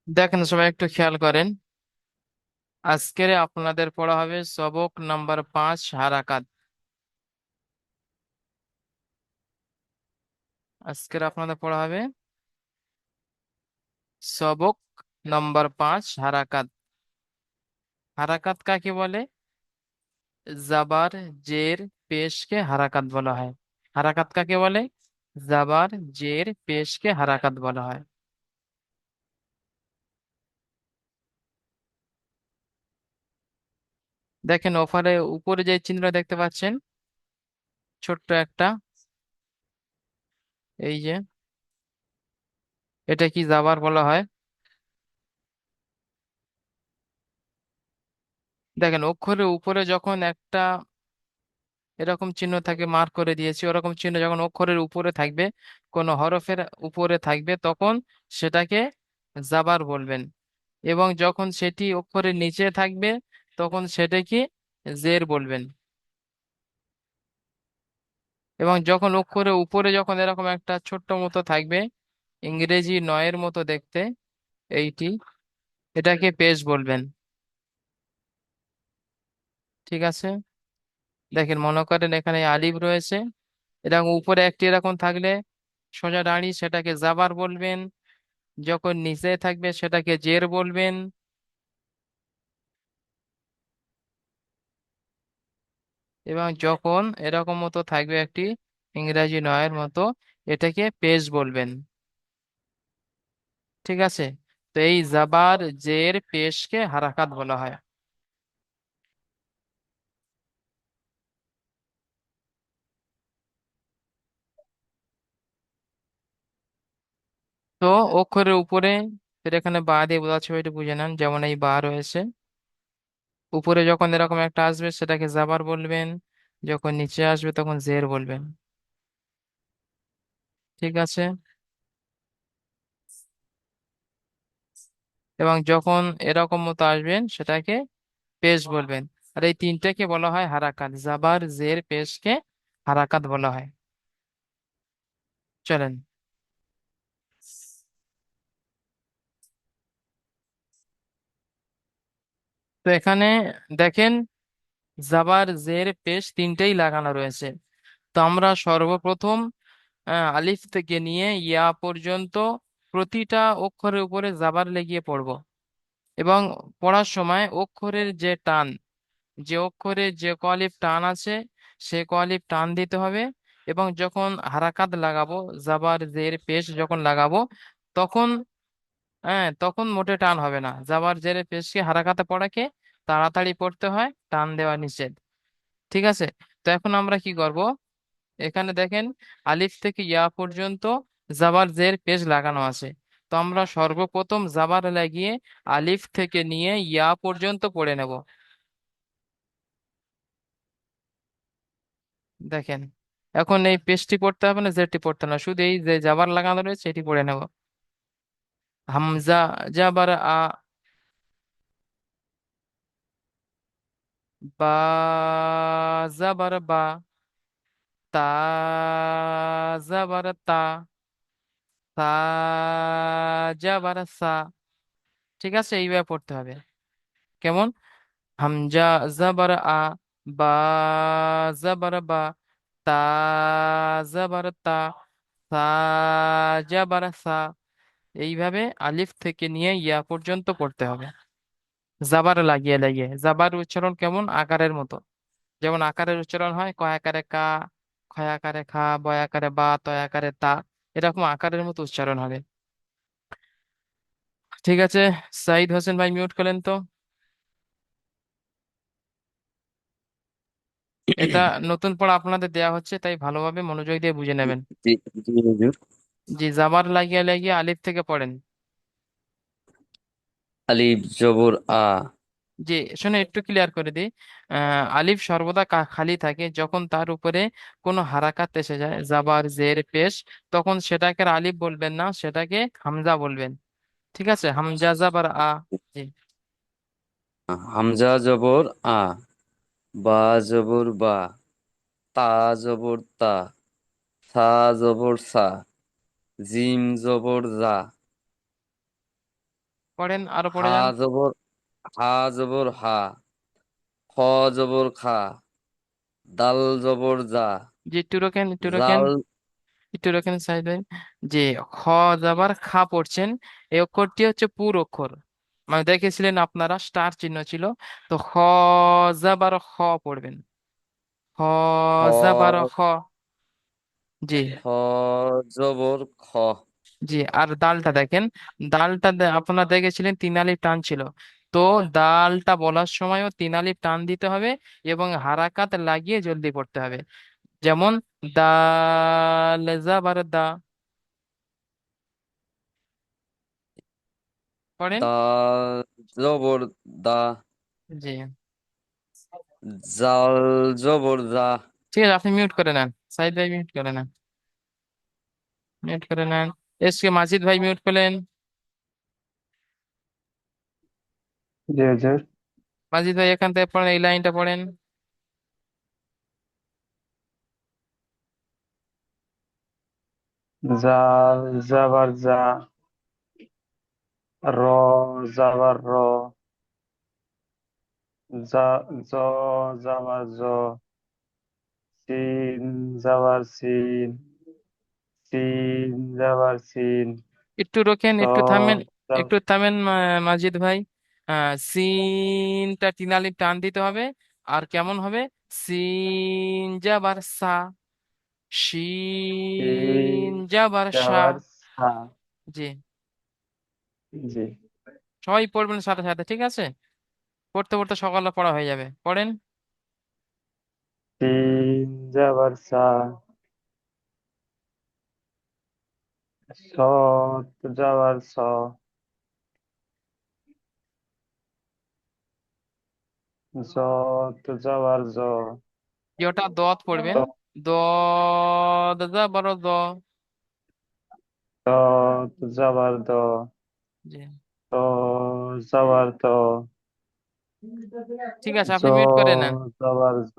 দেখেন সবাই একটু খেয়াল করেন। আজকের আপনাদের পড়া হবে সবক নাম্বার 5 হারাকাত। আজকের আপনাদের পড়া হবে সবক নাম্বার 5 হারাকাত। হারাকাত কাকে বলে? জাবার, জের, পেশকে হারাকাত বলা হয়। হারাকাত কাকে বলে? জাবার, জের, পেশকে হারাকাত বলা হয়। দেখেন ওপারে উপরে যে চিহ্ন দেখতে পাচ্ছেন, ছোট্ট একটা, এই যে, এটা কি জাবার বলা হয়? দেখেন অক্ষরের উপরে যখন একটা এরকম চিহ্ন থাকে, মার্ক করে দিয়েছি, ওরকম চিহ্ন যখন অক্ষরের উপরে থাকবে, কোন হরফের উপরে থাকবে, তখন সেটাকে জাবার বলবেন। এবং যখন সেটি অক্ষরের নিচে থাকবে, তখন সেটাকে জের বলবেন। এবং যখন অক্ষরের উপরে যখন এরকম একটা ছোট্ট মতো থাকবে, ইংরেজি নয়ের মতো দেখতে, এইটি, এটাকে পেশ বলবেন। ঠিক আছে? দেখেন মনে করেন এখানে আলিফ রয়েছে, এরকম উপরে একটি এরকম থাকলে সোজা দাঁড়িয়ে সেটাকে জাবার বলবেন। যখন নিচে থাকবে সেটাকে জের বলবেন। এবং যখন এরকম মতো থাকবে একটি ইংরাজি নয়ের মতো, এটাকে পেশ বলবেন। ঠিক আছে? তো এই জাবার, জের, পেশকে হারাকাত বলা হয়। তো অক্ষরের উপরে, সেটা এখানে বা দিয়ে বোঝাচ্ছে, ওইটা বুঝে নেন। যেমন এই বা রয়েছে, উপরে যখন এরকম একটা আসবে সেটাকে জাবার বলবেন, যখন নিচে আসবে তখন জের বলবেন। ঠিক আছে? এবং যখন এরকম মতো আসবেন সেটাকে পেশ বলবেন। আর এই তিনটাকে বলা হয় হারাকাত। জাবার, জের, পেশকে হারাকাত বলা হয়। চলেন। তো এখানে দেখেন, জাবার, জের, পেশ তিনটেই লাগানো রয়েছে। তো আমরা সর্বপ্রথম আলিফ থেকে নিয়ে ইয়া পর্যন্ত প্রতিটা অক্ষরের উপরে জাবার লেগিয়ে পড়ব। এবং পড়ার সময় অক্ষরের যে টান, যে অক্ষরে যে কলিফ টান আছে, সে কলিফ টান দিতে হবে। এবং যখন হারাকাত লাগাবো, জাবার, জের, পেশ যখন লাগাবো, তখন তখন মোটে টান হবে না। জাবার, জের, পেশকে হারাকাতে পড়াকে তাড়াতাড়ি পড়তে হয়, টান দেওয়া নিষেধ। ঠিক আছে? তো এখন আমরা কি করব? এখানে দেখেন আলিফ থেকে ইয়া পর্যন্ত জাবার, জের, পেশ লাগানো আছে। তো আমরা সর্বপ্রথম জাবার লাগিয়ে আলিফ থেকে নিয়ে ইয়া পর্যন্ত পড়ে নেব। দেখেন, এখন এই পেস্টটি পড়তে হবে না, জেডটি পড়তে না, শুধু এই যে জাবার লাগানো রয়েছে এটি পড়ে নেব। হামজা, জাবার আ, বা, জাবার বা, তা, জাবার তা, সা, জাবার সা। ঠিক আছে? এইভাবে পড়তে হবে। কেমন? হামজা, জাবার আ, বা, জাবার বা, তা, জাবার তা, সা, জাবার সা। এইভাবে আলিফ থেকে নিয়ে ইয়া পর্যন্ত পড়তে হবে, জাবার লাগিয়ে লাগিয়ে। জাবার উচ্চারণ কেমন? আকারের মতো। যেমন আকারের উচ্চারণ হয় ক আকারে কা, ক্ষয় আকারে খা, বয় আকারে বা, তয় আকারে তা, এরকম আকারের মতো উচ্চারণ হবে। ঠিক আছে, সাইদ হোসেন ভাই মিউট করলেন তো। এটা নতুন পড়া আপনাদের দেয়া হচ্ছে, তাই ভালোভাবে মনোযোগ দিয়ে বুঝে নেবেন। জি, জি হুজুর। জি, জাবার লাগিয়ে লাগিয়ে আলিফ থেকে পড়েন। আলিফ জবর আ। জি, শুনে একটু ক্লিয়ার করে দিই। আলিফ সর্বদা খালি থাকে যখন তার উপরে কোনো হারাকাত এসে যায়, জাবার, জের, পেশ, তখন সেটাকে আর আলিফ বলবেন না, সেটাকে হামজা বলবেন। ঠিক আছে? হামজা, জাবার আ। জি। হামজা জবর আ, বা জবর বা, তা জবর তা, সা জবর সা, জিম জবর জা, পড়েন, আরো পড়ে হা যান। জবর হা জবর হা, খ জবর খা, দাল জবর যা, জি একটু রোকেন, একটু রোকেন, জাল। একটু রোকেন সাইড ভাই। যে খ যাবার খা পড়ছেন, এই অক্ষরটি হচ্ছে পুর অক্ষর। মানে দেখেছিলেন আপনারা স্টার চিহ্ন ছিল। তো খ যাবার খ পড়বেন, খ যাবার খ খ। জি। খ জবর খ। জি, আর দালটা দেখেন, দালটা আপনারা দেখেছিলেন তিন আলিফ টান ছিল। তো দালটা বলার সময়ও তিন আলিফ টান দিতে হবে এবং হারাকাত লাগিয়ে জলদি পড়তে হবে। যেমন দাল জাবার দা। পড়েন। দা জবর দা, জি, জাল জবর জা। ঠিক আছে, আপনি মিউট করে নেন। সাইদ ভাই মিউট করে নেন, মিউট করে নেন। এসকে মাজিদ ভাই মিউট করলেন। জি হুজুর। মাজিদ ভাই এখান থেকে পড়েন, এই লাইনটা পড়েন। জাল জাবার জা, র জাবার র, জা জ জাবার জ, সিন জাবার সিন, সিন জাবার সিন, একটু রোকেন, স একটু থামেন, জাব- একটু থামেন মাজিদ ভাই। সিনটা তিন আলিফ টান দিতে হবে। আর কেমন হবে? সিন যাবার সা, শিন সিন যাবার সা। জাবার সা। জি, জি। সবাই পড়বেন সাথে সাথে, ঠিক আছে? পড়তে পড়তে সকালে পড়া হয়ে যাবে, পড়েন। সিন জাবার সা, স জাবার স, জ জাবার জ, যে ওটা দত পড়বেন, ত দদ যাবার দ। জাবার দ, জি, ত জাবার ত, ঠিক আছে, জ আপনি মিউট করে নেন। জাবার জ।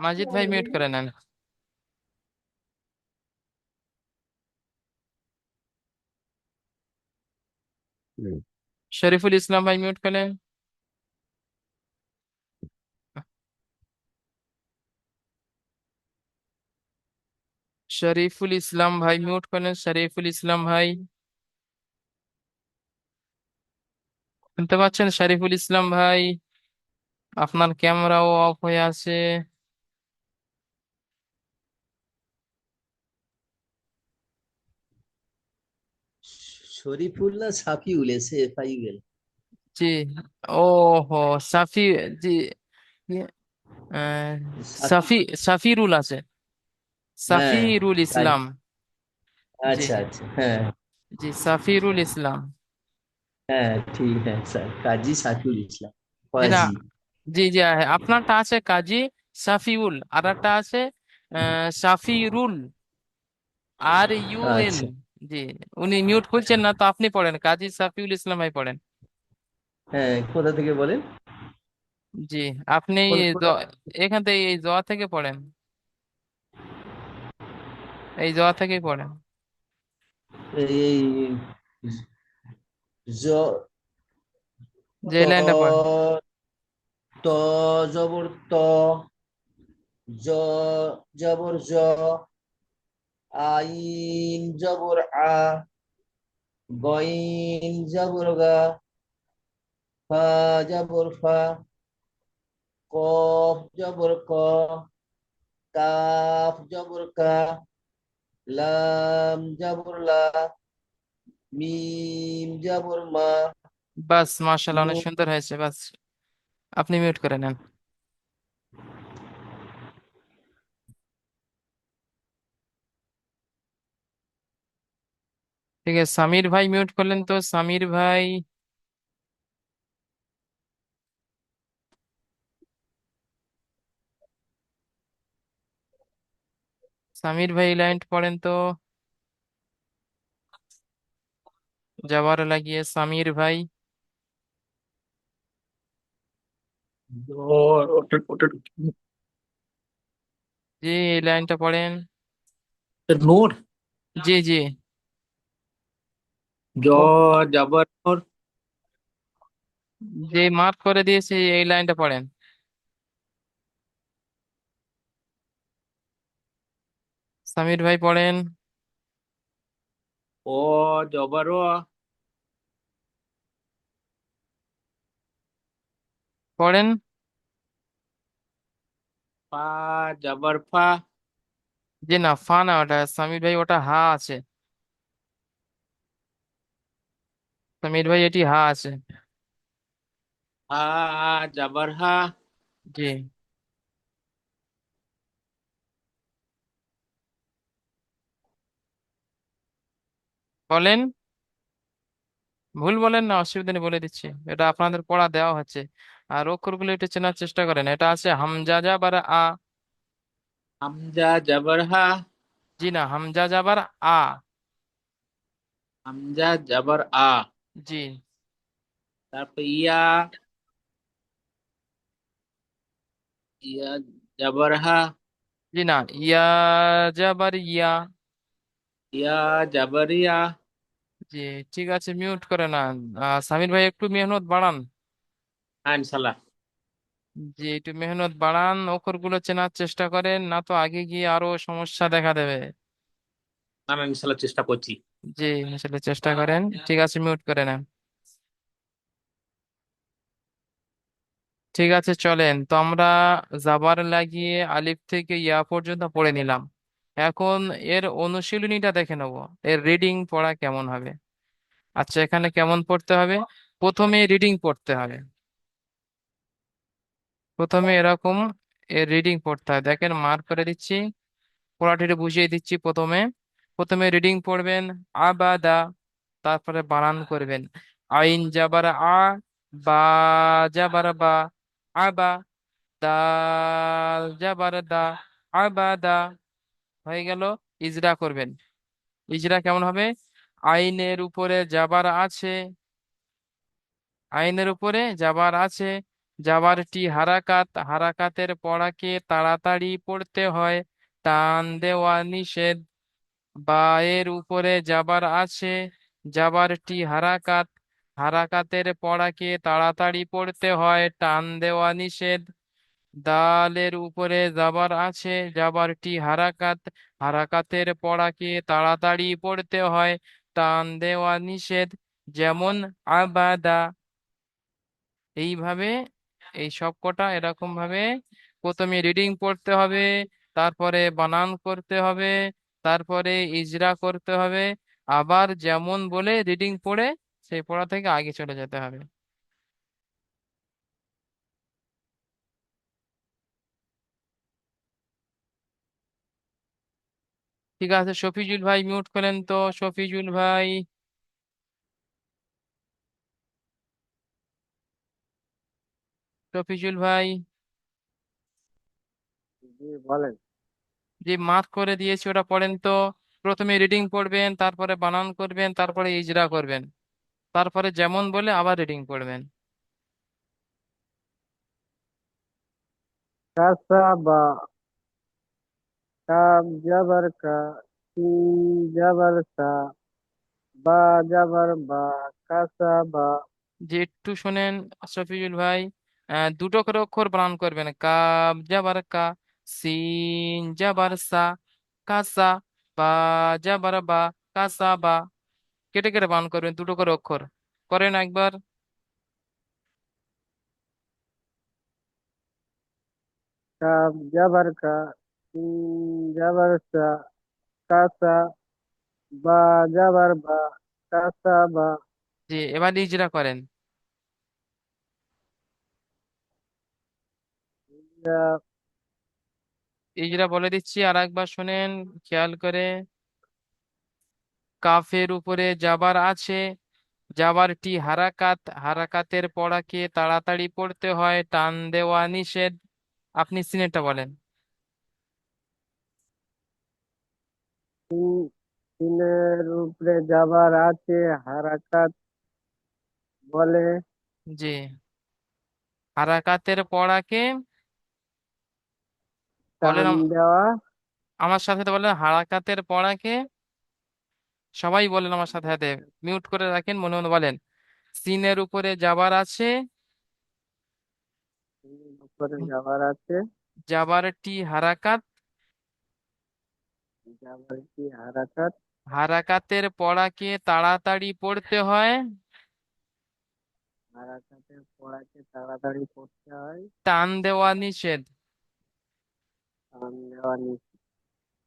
মাজিদ ভাই মিউট করে নেন। শরীফুল ইসলাম ভাই মিউট করেন। শরীফুল ইসলাম ভাই মিউট করেন, শরীফুল ইসলাম ভাই। শুনতে পাচ্ছেন শরীফুল ইসলাম ভাই? আপনার ক্যামেরাও অফ হয়ে আছে। শরীফুল না সাফিউল, SFIUL। জি। ও হো, সাফি। জি। আহ, সাফি। সাফি, সাফিরুল আছে, হ্যাঁ। সাফিরুল কাজ- ইসলাম। জি, আচ্ছা আচ্ছা, হ্যাঁ। জি সাফিরুল ইসলাম। হ্যাঁ ঠিক, হ্যাঁ স্যার, কাজী সাফিউল ইসলাম জি না, ফরাজি। জি জি, আপনারটা আছে কাজী সাফিউল, আর একটা আছে সাফিরুল, আর ইউএল। আচ্ছা। জি, উনি মিউট খুলছেন না, তো আপনি পড়েন, কাজী সাফিউল ইসলাম ভাই পড়েন। হ্যাঁ, কোথা থেকে বলেন? জি, আপনি কোন কোথা? এখান থেকে এই জোয়া থেকে পড়েন, এই জোয়া থেকেই পড়েন। এই জ যে ত, এই লাইনটা পড়েন। ত জবর ত, জ জবর জ, আইন জবর আ, গইন জবর গা, ফা জবর ফা, কফ জবর ক, কাফ জবর কা, লাম জবর লা, মিম জবর মা, বাস, মাশাআল্লাহ, অনেক নুন। সুন্দর হয়েছে, বাস। আপনি মিউট করে নেন। ঠিক আছে, সামির ভাই মিউট করলেন, তো সামির ভাই, সামির ভাই এই লাইন পড়েন তো, যাবার লাগিয়ে সামির ভাই। ওটা ওটা জি, এই লাইনটা পড়েন। নূর। জি জি। জ প- জাবার নূর, যে মার্ক করে দিয়েছি এই লাইনটা পড়েন। সামির ভাই পড়েন। ও জবর ও, পড়েন। ফা জবর ফা, যে না, ফা না, ওটা সামির ভাই, ওটা হা আছে। সামির ভাই, এটি হা আছে। হা জবর হা, জি। বলেন। ভুল বলেন না, অসুবিধা নেই, বলে দিচ্ছি। এটা আপনাদের পড়া দেওয়া হচ্ছে। আর অক্ষরগুলো একটু চেনার চেষ্টা করেন। এটা আছে হামজা যাবার আ। হামজা জবর হা, জি না, হামজা যাবার আ। হামজা জবর আ, জি। তারপর ইয়া, ইয়া জবর হা, জি না, ইয়া যাবার ইয়া। ইয়া জবর ইয়া। জি। ঠিক আছে, মিউট করে না। সামির ভাই, একটু মেহনত বাড়ান। হ্যাঁ ইনশাল্লাহ। জি, একটু মেহনত বাড়ান, অক্ষরগুলো চেনার চেষ্টা করেন, না তো আগে গিয়ে আরো সমস্যা দেখা দেবে। না না, ইনশাল্লাহ চেষ্টা করছি। জি, আসলে চেষ্টা করেন। ঠিক আছে, মিউট করে নেন। ঠিক আছে, চলেন তো আমরা জাবার লাগিয়ে আলিফ থেকে ইয়া পর্যন্ত পড়ে নিলাম। এখন এর অনুশীলনীটা দেখে নেব। এর রিডিং পড়া কেমন হবে। আচ্ছা, এখানে কেমন পড়তে হবে? প্রথমে রিডিং পড়তে হবে। প্রথমে এরকম এর রিডিং পড়তে হয়, দেখেন মার্ক করে দিচ্ছি। পড়াটি বুঝিয়ে দিচ্ছি। প্রথমে প্রথমে রিডিং পড়বেন আবাদা, তারপরে বানান করবেন আইন যাবার আ, বা যাবার বা, আবা, দাল যাবার দা, আবাদা। হয়ে গেল। ইজরা করবেন। ইজরা কেমন হবে? আইনের উপরে যাবার আছে, আইনের উপরে যাবার আছে, যাবারটি হারাকাত, হারাকাতের পড়াকে তাড়াতাড়ি পড়তে হয়, টান দেওয়া নিষেধ। বা এর উপরে যাবার আছে, যাবারটি হারাকাত, হারাকাতের পড়াকে তাড়াতাড়ি পড়তে হয়, টান দেওয়া নিষেধ। দালের উপরে যাবার আছে, যাবারটি হারাকাত, হারাকাতের পড়াকে তাড়াতাড়ি পড়তে হয়, টান দেওয়া নিষেধ। যেমন আবাদা। এইভাবে এই সব কটা এরকম ভাবে প্রথমে রিডিং পড়তে হবে, তারপরে বানান করতে হবে, তারপরে ইজরা করতে হবে। আবার যেমন বলে রিডিং পড়ে সেই পড়া থেকে আগে চলে যেতে হবে। ঠিক আছে, শফিজুল ভাই মিউট করেন তো। শফিজুল ভাই, শফিজুল ভাই। জি বলেন। যে মার্ক করে দিয়েছি ওটা পড়েন তো। প্রথমে রিডিং পড়বেন, তারপরে বানান করবেন, তারপরে ইজরা করবেন, তারপরে যেমন বলে আবার রিডিং পড়বেন। কাসাবা, কাব জবর কা, সিন জবর সা, বা জবর বা, কাসাবা। যে একটু শোনেন শফিউল ভাই, দুটো করে অক্ষর বানান করবেন। কাব যাবার কা, সিন যাবার সা, কাসা, বা যাবার বা, কাসা বা। কেটে কেটে বানান করবেন, দুটো করে অক্ষর। করেন একবার। কাব জবর কা, সিন জবর সা, কাসা, বা জবর বা, কাসাবা। যে এবার ইজরা করেন। ইজরা বলে দিচ্ছি, আর একবার শোনেন খেয়াল করে। কাফের উপরে যাবার আছে, যাবারটি হারাকাত, হারাকাতের পড়াকে তাড়াতাড়ি পড়তে হয়, টান দেওয়া নিষেধ। আপনি সিনেটটা বলেন। সিনের উপরে যাবার আছে, হারাকাত বলে, জি। হারাকাতের পড়াকে বলেন টান দেওয়া। আমার সাথে তো বলেন, হারাকাতের পড়াকে। সবাই বলেন আমার সাথে সাথে। মিউট করে রাখেন, মনে মনে বলেন। সিনের উপরে জাবার আছে, সিনের উপরে যাবার আছে, জাবারটি হারাকাত, যাবার কি হারাকাত, হারাকাতের পড়াকে তাড়াতাড়ি পড়তে হয়, হারাকাতের পড়াকে তাড়াতাড়ি পড়তে হয়, টান দেওয়া নিষেধ। টান দেওয়া নিষেধ।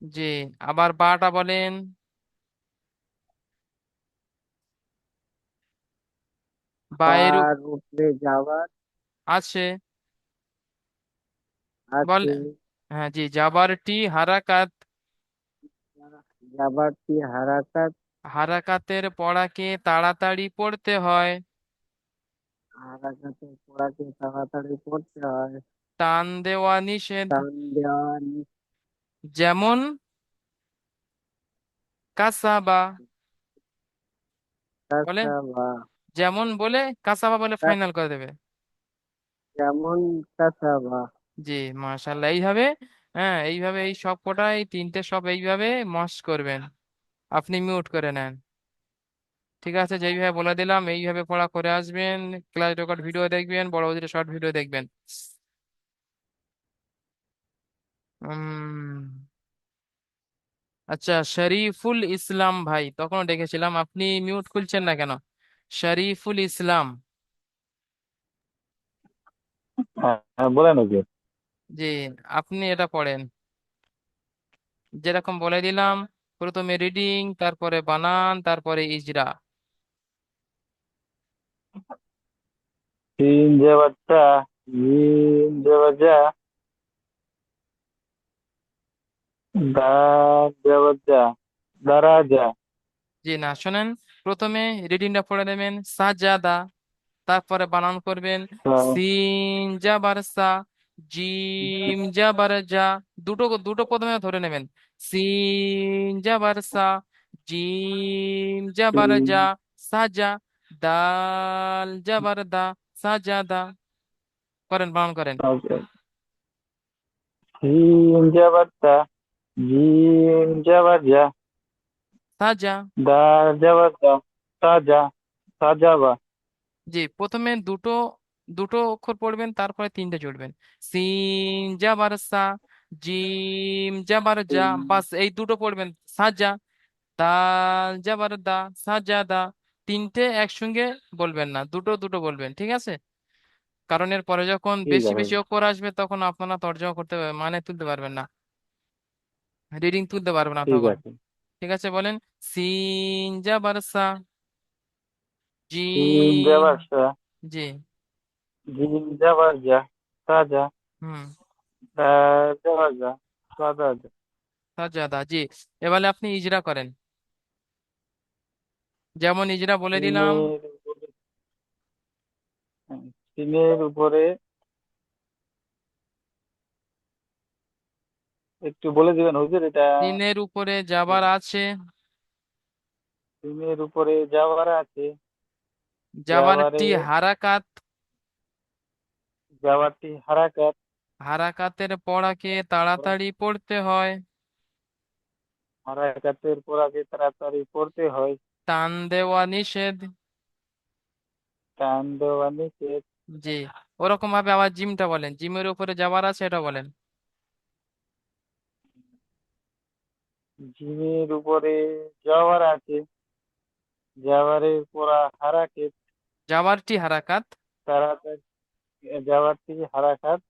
জি, আবার বাটা বলেন। বায়ের বার উপরে যাবার আছে, বলে। আছে, হ্যাঁ জি, জাবারটি হারাকাত, যাবার কি হারাকাত, হারাকাতের পড়াকে তাড়াতাড়ি পড়তে হয়, হারাকাতের পড়াকে তাড়াতাড়ি পড়তে হয়, টান দেওয়া নিষেধ। টান দেওয়া যেমন কাসাবা বলেন, নিষেধ বা যেমন বলে কাসাবা বলে ফাইনাল করে দেবে। যেমন কাসাবা। জি, মাশাল্লাহ। এইভাবে, হ্যাঁ এইভাবে এই সব কটা, এই তিনটে সব এইভাবে মস করবেন। আপনি মিউট করে নেন। ঠিক আছে, যেইভাবে বলে দিলাম এইভাবে পড়া করে আসবেন। ক্লাস রেকর্ড ভিডিও দেখবেন, বড় শর্ট ভিডিও দেখবেন। উম আচ্ছা, শরীফুল ইসলাম ভাই, তখন ডেকেছিলাম, আপনি মিউট খুলছেন না কেন? শরীফুল ইসলাম। হ্যাঁ হ্যাঁ, বলেন ওকে। জি, আপনি এটা পড়েন যেরকম বলে দিলাম। প্রথমে রিডিং, তারপরে বানান, তারপরে ইজরা। তিন যে বাচ্চা, জিম যে বাচ্চা, দার যে বাচ্চা, দারাজা। জি না, শোনেন, প্রথমে রিডিংটা পড়ে নেবেন সাজাদা, তারপরে বানান করবেন সিন জাবার সা, জিম জাবার জা। দুটো দুটো প্রথমে ধরে নেবেন, সিন জাবার সা, জিম জাবার জা, সাজা, দাল জাবার দা, সাজাদা। করেন, বানান করেন। তিন যে বাচ্চা, জিম যে বাচ্চা, সাজা। দার যে বাচ্চা, সাজা, সাজাবা। জি, প্রথমে দুটো দুটো অক্ষর পড়বেন, তারপরে তিনটে জুড়বেন। সিন জাবার সা, জিম জাবার জা, বাস এই দুটো পড়বেন। সাজা, দাল জাবার দা, সাজা দা। তিনটে একসঙ্গে বলবেন না, দুটো দুটো বলবেন, ঠিক আছে? কারণ এর পরে যখন ঠিক বেশি আছে, বেশি অক্ষর আসবে তখন আপনারা তর্জমা করতে মানে তুলতে পারবেন না, রিডিং তুলতে পারবেন না ঠিক তখন। আছে। ঠিক আছে, বলেন সিন জাবার সা, তিন যে জিম। বাচ্চা, জি। জিম যে বাচ্চা, সাজা, হুম। দার যে বাচ্চা, সাজা। সাজ্জাদা। জি, এবারে আপনি ইজরা করেন, যেমন ইজরা বলে দিলাম। সিমের উপরে, সিমের উপরে একটু বলে দিবেন হুজুর এটা। তিনের উপরে যাবার আছে, সিমের উপরে যাওয়ার আছে, যাওয়ারে, যাবারটি হারাকাত, যাওয়ারটি হারাকাত, হারাকাতের পড়াকে তাড়াতাড়ি পড়তে হয়, হারাকাতের পড়াকে তাড়াতাড়ি পড়তে হয়, টান দেওয়া নিষেধ। টান দেওয়া নিষেধ। জি, ওরকম ভাবে আবার জিমটা বলেন, জিমের উপরে যাবার আছে এটা বলেন। জিমের উপরে যাওয়ার আছে, যাওয়ারের পড়া হারাকাত, যাবারটি হারাকাত। তাড়াতাড়ি, যাওয়ারটি হারাকাত,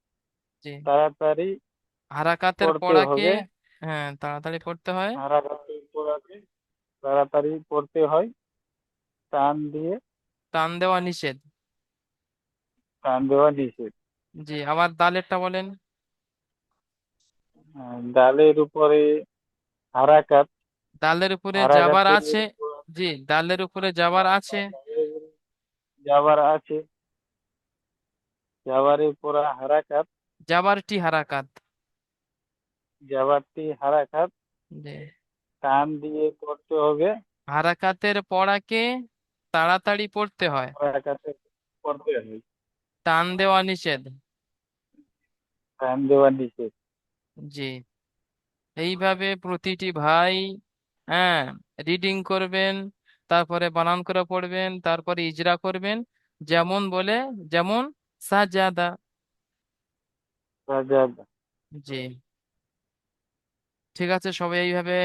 জি, তাড়াতাড়ি হারাকাতের পড়তে পড়াকে, হবে, হ্যাঁ তাড়াতাড়ি পড়তে হয়, হারাকাতের পড়াকে তাড়াতাড়ি পড়তে হয়, টান দিয়ে, টান দেওয়া নিষেধ। টান দেওয়া নিষেধ। জি, আবার দালেরটা বলেন। ডালের উপরে হারাকাত, দালের উপরে যাবার হারাকাতের আছে। জি, দালের উপরে যাবার আছে, যাবার আছে, যাবারের পড়া হারাকাত, যাবারটি হারাকাত। যাবারটি হারাকাত, জি, টান দিয়ে পড়তে হবে, হারাকাতের পড়াকে তাড়াতাড়ি পড়তে হয়, হারাকাতে পড়তে হবে, টান দেওয়া নিষেধ। টান দেওয়া নিষেধ। জি, এইভাবে প্রতিটি ভাই, হ্যাঁ, রিডিং করবেন, তারপরে বানান করে পড়বেন, তারপরে ইজরা করবেন যেমন বলে, যেমন সাজাদা। সাজাদা। জি, ঠিক আছে, সবাই এইভাবে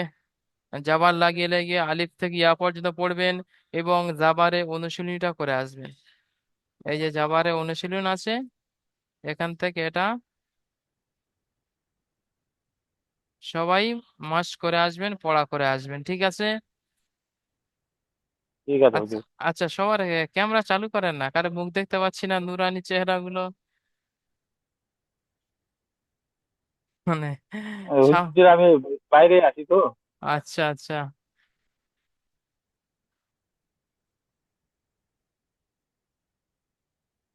জাবার লাগিয়ে লাগিয়ে আলিফ থেকে ইয়া পর্যন্ত পড়বেন এবং জাবারে অনুশীলনীটা করে আসবেন। এই যে জাবারে অনুশীলন আছে, এখান থেকে এটা সবাই মাস্ট করে আসবেন, পড়া করে আসবেন, ঠিক আছে? ঠিক আছে আচ্ছা, হুজুর। আচ্ছা, সবার ক্যামেরা চালু করেন না, কারো মুখ দেখতে পাচ্ছি না, নুরানি চেহারাগুলো মানে সা- হুজুর আমি বাইরে আছি তো। আচ্ছা, আচ্ছা,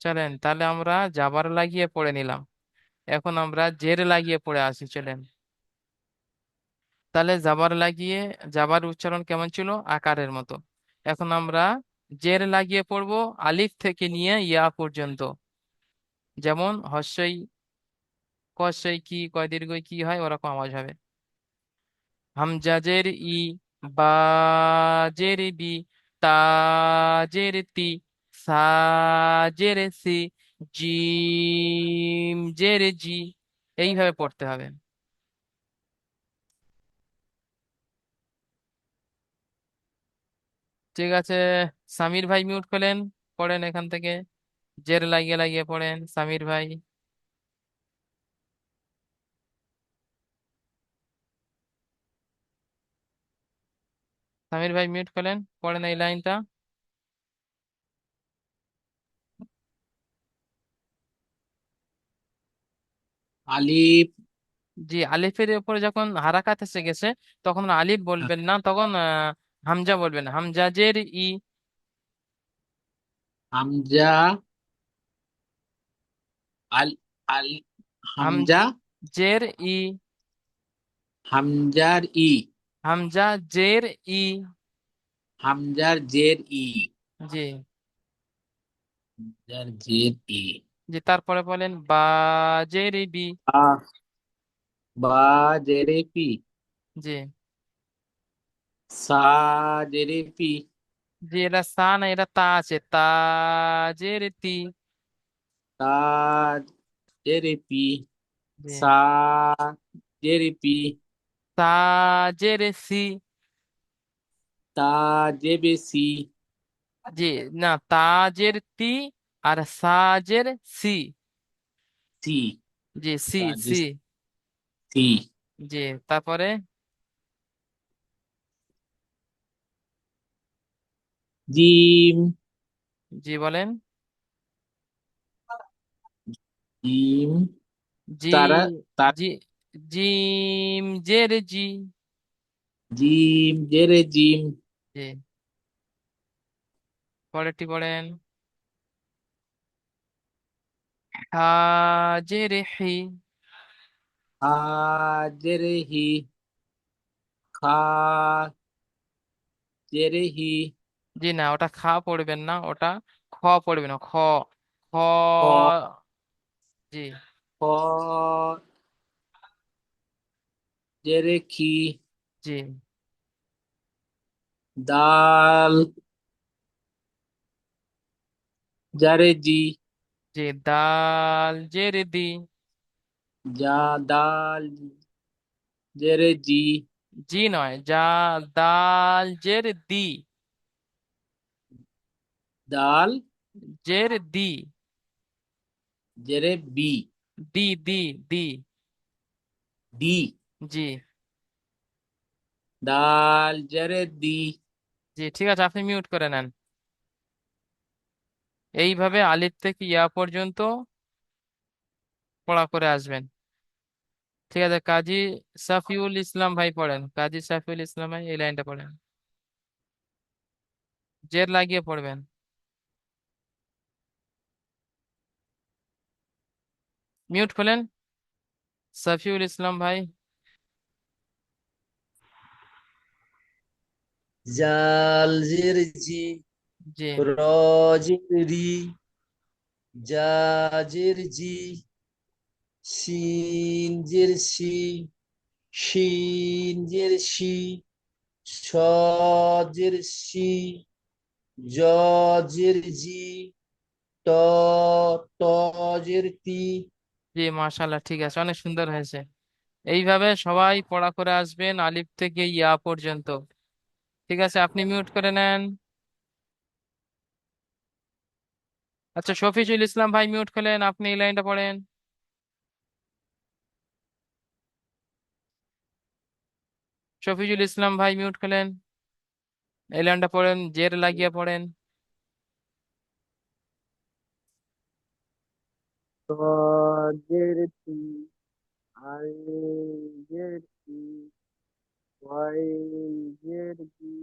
চলেন তাহলে আমরা জাবার লাগিয়ে পড়ে নিলাম। এখন আমরা জের লাগিয়ে পড়ে আসি, চলেন। তাহলে জাবার লাগিয়ে, জাবার উচ্চারণ কেমন ছিল? আকারের মতো। এখন আমরা জের লাগিয়ে পড়বো আলিফ থেকে নিয়ে ইয়া পর্যন্ত। যেমন হস্যই, কস্যই কি, কয় দীর্ঘই কি হয়, ওরকম আওয়াজ হবে। হামজাজের ই, বাজের বি, তাজের তি, সাজের সি, জিম জের জি, এইভাবে পড়তে হবে। ঠিক আছে, সামির ভাই মিউট করলেন, পড়েন এখান থেকে, জের লাগিয়ে লাগিয়ে পড়েন সামির ভাই। সামির ভাই মিউট করলেন, পড়েন এই লাইনটা। আলিফ। জি, আলিফের উপরে যখন হারাকাত এসে গেছে তখন আলিফ বলবেন না, তখন হামজা বলবেন, হামজা জের ই। হামজা। আল আল হাম হামজা। জের ই, হামজার ই। হামজা জের ই। হামজার জের ই। জি, হামজার জের ই। জি, তারপরে বলেন বা জের বি। বা। বা জেরে পি। জি, সা জেরে পি। জি, এটা সা না, এটা তা আছে, তা জের তি। তা জেরে পি। জি, সা জেরে পি। তা জের সি। তা জেবে সি। জি, না, তাজের তি আর সাজের সি। সি। জি, সি, তা জে সি। সি। জি, তারপরে জিম। জি বলেন। জিম। জি, তারা তার জি, জিম জের জি। জিম জেরে জিম। জি, পরেরটি পড়েন। হা জের হি। আ জেরে হি। খা জেরে হি। জি, না, ওটা খা পড়বেন না, ওটা খ পড়বেন, খ, খ। খ। জি, খ জেরে খি। জি, দাল জারে জি। জি, দাল জের দি। যা দাল জেরে জি। জি নয়, দাল জের দি। দাল জের দি। জেরে বি। দি, দি, দি। দি। জি, দাল জেরে দি। জি, ঠিক আছে, আপনি মিউট করে নেন। এইভাবে আলিফ থেকে ইয়া পর্যন্ত পড়া করে আসবেন। ঠিক আছে, কাজী সাফিউল ইসলাম ভাই পড়েন, কাজী সাফিউল ইসলাম ভাই এই লাইনটা পড়েন, জের লাগিয়ে পড়বেন। মিউট খোলেন সাফিউল ইসলাম ভাই। জাল জের জি, জি, র জের রি, জা জের জি, সিন জের সি, শিন জের শি, সজের সি, জের জি, ট টজের তি। জি মাশাআল্লাহ, ঠিক আছে, অনেক সুন্দর হয়েছে। এইভাবে সবাই পড়া করে আসবেন আলিফ থেকে ইয়া পর্যন্ত। ঠিক আছে, আপনি মিউট করে নেন। আচ্ছা, শফিজুল ইসলাম ভাই মিউট করলেন, আপনি এই লাইনটা পড়েন। শফিজুল ইসলাম ভাই মিউট করলেন, এই লাইনটা পড়েন, জের লাগিয়ে পড়েন। সজের তি, আইজের ই, ওয়াইজের বি,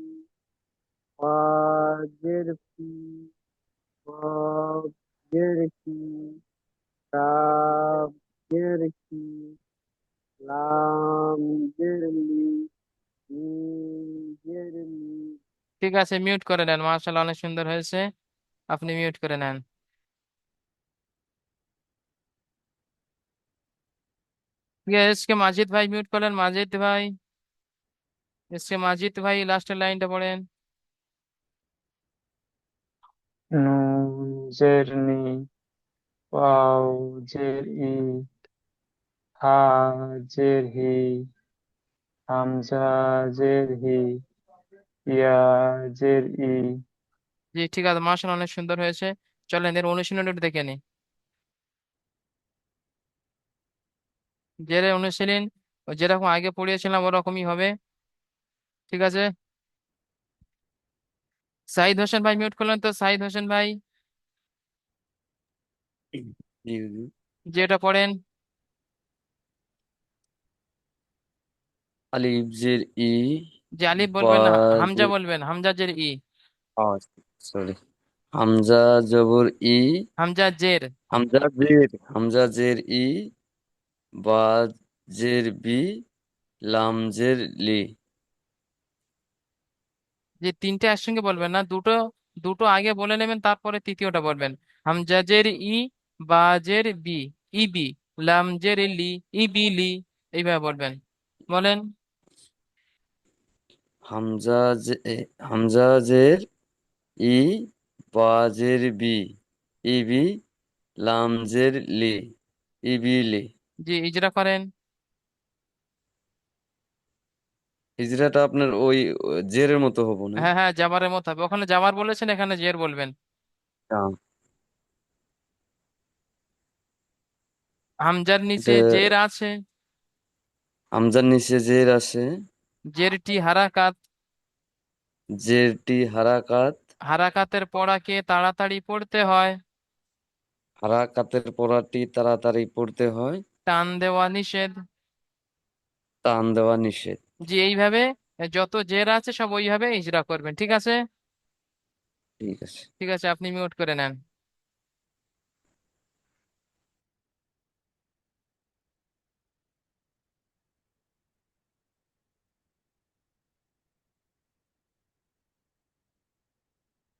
ওয়াজের পি, ওয়াজের কি, কাফের কি, লামের লি, মিমের মি। ঠিক আছে, মিউট করে নেন, মাশাআল্লাহ অনেক সুন্দর হয়েছে, আপনি মিউট করে নেন। ঠিক আছে, এসকে মাজিদ ভাই মিউট করলেন, মাজিদ ভাই, এসকে মাজিদ ভাই লাস্টের লাইনটা পড়েন। নুন জের নি, ওয়াও জের ই, হা জের হি, হামজা জের হি, ইয়া জের ই। জি ঠিক আছে, মাশাআল্লাহ অনেক সুন্দর হয়েছে। চলেন এর অনুশীলনটা একটু দেখে নি। জেরে অনুশীলন যেরকম আগে পড়িয়েছিলাম ওরকমই হবে। ঠিক আছে, সাইদ হোসেন ভাই মিউট করলেন তো, সাইদ হোসেন ভাই জি হুজুর। যেটা পড়েন। আলিফ জের ই, যে আলিফ বা বলবেন না, হামজা জের, বলবেন, হামজা জের ই। সরি, হামজা জবর ই, হামজা জের। হামজা জের ই, বা জের বি, লাম জের লি। যে তিনটে একসঙ্গে বলবেন না, দুটো দুটো আগে বলে নেবেন, তারপরে তৃতীয়টা বলবেন। হামজা জের ই, বা জের বি, ই বি, লাম জের লি, ই বি লি, এইভাবে বলবেন। বলেন। হামজা হামজা জের ই, বা জের বি, ইবি, লাম জের লি, ইবিলি। জি ইজরা করেন। হিজড়াটা আপনার ওই জেরের মতো হবো না? হ্যাঁ হ্যাঁ, জাবারের মতো হবে, ওখানে জাবার বলেছেন, এখানে জের বলবেন। আহ, হামজার নিচে এটা জের আছে, হামজার নিচে জের আছে, জেরটি হারাকাত। জেরটি হারাকাত, হারাকাতের পড়াকে তাড়াতাড়ি পড়তে হয়, হারাকাতের পড়াটি তাড়াতাড়ি পড়তে হয়, টান দেওয়া নিষেধ। টান দেওয়া নিষেধ। জি এইভাবে যত জের আছে সব ওইভাবে ইজরা করবেন। ঠিক আছে, ঠিক আছে। ঠিক আছে, আপনি মিউট করে নেন।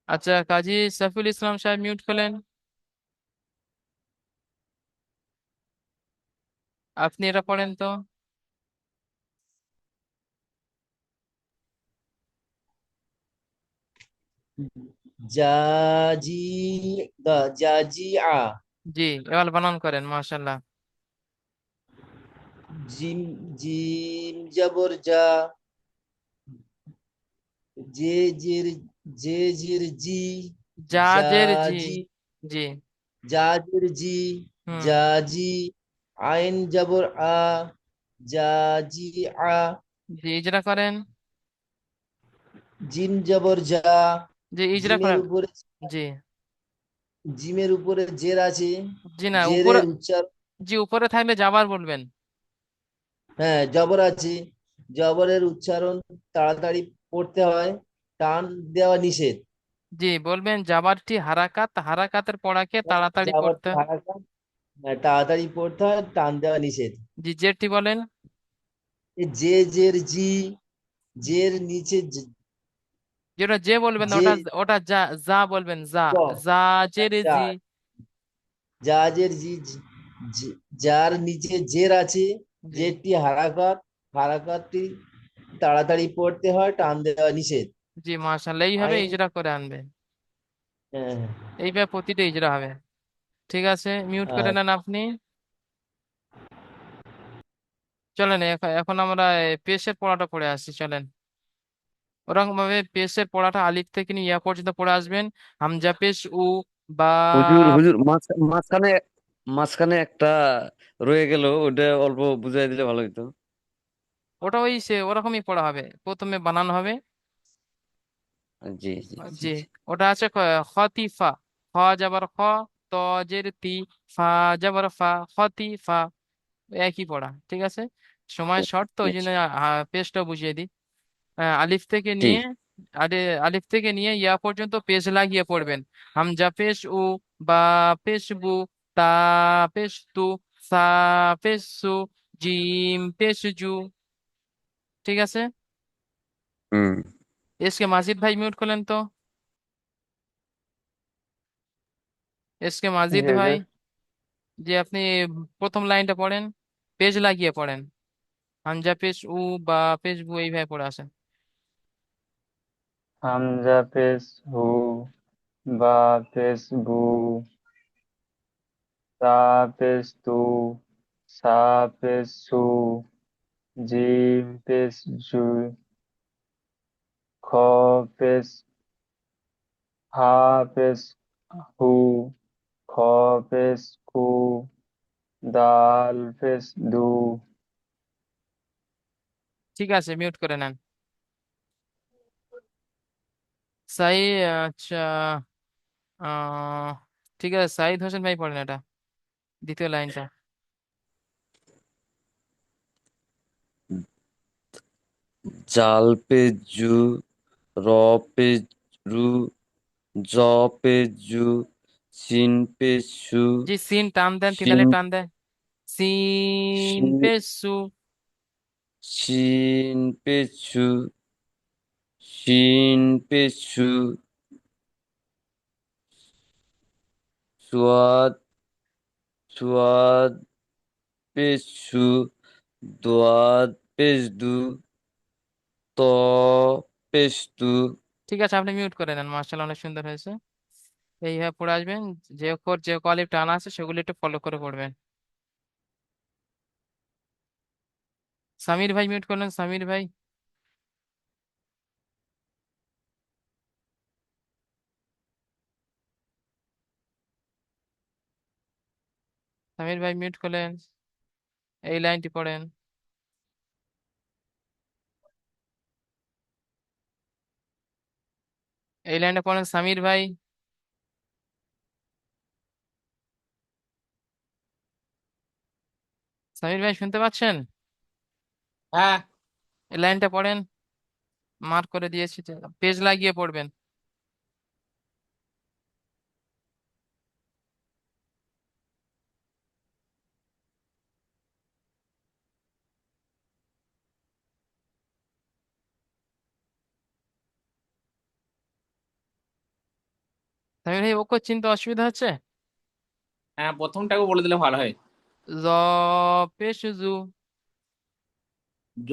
আচ্ছা, কাজী সাইফুল ইসলাম সাহেব মিউট করলেন, আপনি এটা পড়েন তো। জাজি, জাজি আ, জি এবার বানান করেন, মাশাল্লাহ। জিম, জিম জবর জা, জে জের, জে জের জি, জাজের জি। জাজি, জি। জাজের জি, হুম। জাজি, আইন জবর আ, জাজি আ, জি ইজরা করেন। জিম জবর যা, জি ইজরা জিমের করেন। উপরে, জি। জিমের উপরে জের আছে, জি না, উপরে, জেরের উচ্চারণ, জি উপরে থাকলে জাবার বলবেন। হ্যাঁ জবর আছে, জবরের উচ্চারণ তাড়াতাড়ি পড়তে হয়, টান দেওয়া নিষেধ। জি বলবেন জাবারটি হারাকাত, হারাকাতের পড়াকে তাড়াতাড়ি পড়তে। জাবরটি হারাকান, হ্যাঁ, তাড়াতাড়ি পড়তে হয়, টান দেওয়া নিষেধ। জি জেরটি বলেন। এই যে জের জি, জের নিচে যেটা যে বলবেন না, যে, ওটা ওটা যা, যা বলবেন, যা। জ, যা জের যা, জি। জাজের জি, যার নিচে জের আছে, জি। জেরটি হারাকাত, হারাকাতটি তাড়াতাড়ি পড়তে হয়, টান দেওয়া নিষেধ। জি মাশাআল্লাহ, এইভাবে আইন। ইজরা করে আনবে। হ্যাঁ। এইভাবে প্রতিটা ইজরা হবে। ঠিক আছে, মিউট করে আর নেন আপনি। চলেন এখন আমরা পেশের পড়াটা পড়ে আসছি, চলেন। ওরকম ভাবে পেশের পড়াটা আলিফ থেকে নিয়ে ইয়া পর্যন্ত পড়ে আসবেন। হামজা পেশ, উ, বা। হুজুর হুজুর মাঝখানে মাঝখানে একটা রয়ে গেল, ওটা অল্প বুঝাই দিলে ভালো হতো। ওটা ওই সে ওরকমই পড়া হবে, প্রথমে বানানো হবে। জি জি জি জি, জি। ওটা আছে খতিফা। খ যাবার খ, ত জের তি, ফা যাবার ফা, খতিফা। একই পড়া, ঠিক আছে। সময় শর্ট তো ওই জন্য পেজটা বুঝিয়ে দিই। আলিফ থেকে নিয়ে, ঠিক। আরে আলিফ থেকে নিয়ে ইয়া পর্যন্ত পেজ লাগিয়ে পড়বেন। হামজা পেশ উ, বা পেশ বু, তা পেশ তু, সা পেশ সু, জিম পেশ জু। ঠিক আছে। হুম। এসকে মাজিদ ভাই মিউট করলেন তো। এসকে মাজিদ জি ভাই, হুজুর। যে আপনি প্রথম লাইনটা পড়েন, পেজ লাগিয়ে পড়েন। হামজা পেশ উ, বা পেশ বু, এইভাবে পড়ে আসেন। হামজা পেশ হু, বা পেশ বু, তা পেশ তু, সা পেশ সু, জিম পেশ জু, খ পেশ হা পেশ হু, খ পেশ কু, দাল পেশ দু। ঠিক আছে, মিউট করে নেন। সাই, আচ্ছা, আহ ঠিক আছে, সাইদ হোসেন ভাই পড়েন এটা, দ্বিতীয় লাইনটা। জাল পে জু, র পে রু, জ পে জু, সিন পে সু, জি, সিন টান দেন, তিন শিন আলিফ টান দেন। সিন শি- পেশু। শিন পে সু, শিন পে সু, সুয়াদ, সুয়াদ পে সু, দোয়াদ পেশ দু, ত পেশ তু। ঠিক আছে, আপনি মিউট করে নেন, মার্শাল অনেক সুন্দর হয়েছে। এইভাবে পড়ে আসবেন। যে অক্ষর যে অলিফ টান আছে সেগুলো একটু ফলো করে পড়বেন। সামির ভাই মিউট করলেন, সামির ভাই। সামির ভাই মিউট করলেন। এই লাইনটি পড়েন। এই লাইনটা পড়েন সামির ভাই। সামির ভাই শুনতে পাচ্ছেন? হ্যাঁ। এই লাইনটা পড়েন, মার্ক করে দিয়েছি, পেজ লাগিয়ে পড়বেন। সামির ভাই অক্ষর চিনতে অসুবিধা হচ্ছে? হ্যাঁ, প্রথমটাকে বলে দিলে ভালো হয়। জ পেশ জু, জ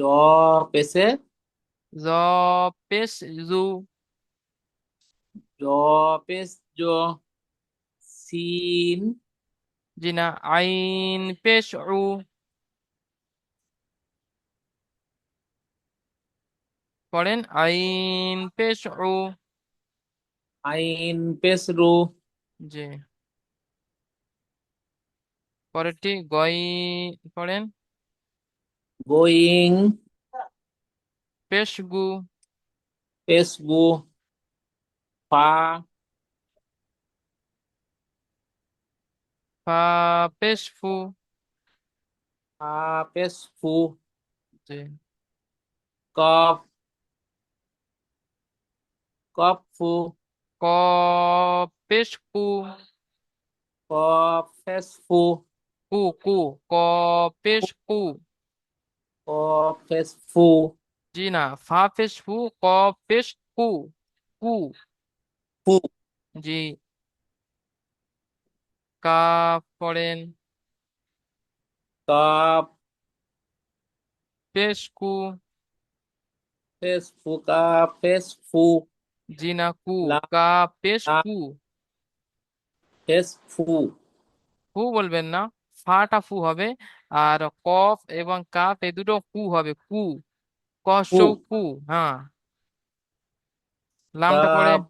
পেশে, জ পেশ জু। জ পেশ জ, সিন, জি না, আইন পেশ উ। পড়েন আইন পেশ উ। আইন পেশ রু, জি, পরেরটি গই পড়েন, গোয়িং পেশ গু, পেশ গু, ফা, ফা পেশ ফু। ফা পেশ ফু, জি, কফ, কফ ফু, ক পেশ কু, কফ পেশ ফু, কু কু, ক পেশ কু। কফ পেশ ফু, জি না, ফা পেশ ফু, ক পেশ কু, কু। ফু, জি, কাফ পড়েন, কফ পেশ কু, পেশ ফু কাফ পেশ ফু জি না, কু। লাম কাফ পেশ লাম কু। পেশ ফু ফু বলবেন না, ফাটা ফু হবে। আর কফ এবং কাফ এই দুটো কু হবে, কু। ফু কসৌ কু। হ্যাঁ, লামটা পরে কাফ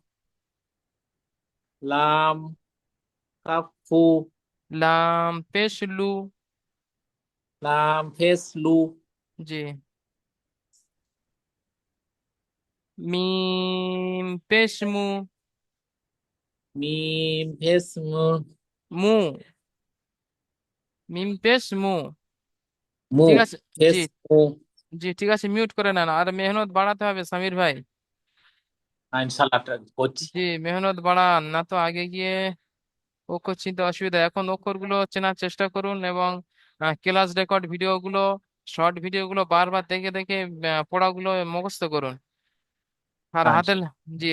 লাম কাফ ফু লাম পেশ লু। লাম পেশ লু জি। মিম পেশ মু। মিম পেশ মু মু। মিম পেশ মু। মু ঠিক আছে। জি। পেশ মু জি ঠিক আছে, মিউট করে নেন, আর মেহনত বাড়াতে হবে সামির ভাই। ইনশাআল্লাহ করছি জি, মেহনত বাড়ান, না তো আগে গিয়ে অক্ষর চিনতে অসুবিধা। এখন অক্ষরগুলো চেনার চেষ্টা করুন, এবং ক্লাস রেকর্ড ভিডিওগুলো, শর্ট ভিডিওগুলো বারবার দেখে দেখে পড়াগুলো মুখস্থ করুন। আর হ্যাঁ হাতের, জি,